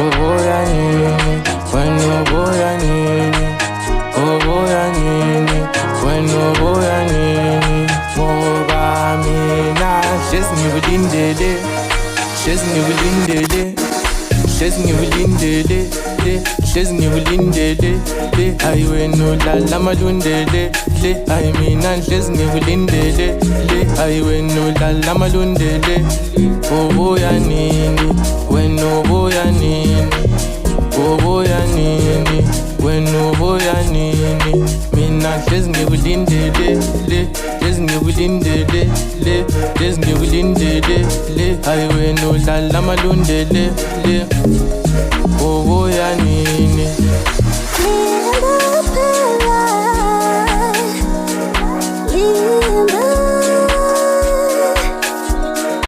ubuya nini, wena ubuya nini, ubuya nini, wena ubuya nini. Ngoba mina hlezi ngikulindele, hlezi ngikulindele, hlezi ngikulindele, hlezi ngikulindele, hayi wena udlala amalundele, hayi mina hlezi ngikulindele, hayi wena udlala amalundele. Ubuya nini, wena ubuya nini, ubuya nini, wena ubuya nini. Mina hlezi ngikulindele, hlezi ngikulindele, hlezi ngikulindele, hayi wena udlala amalundele.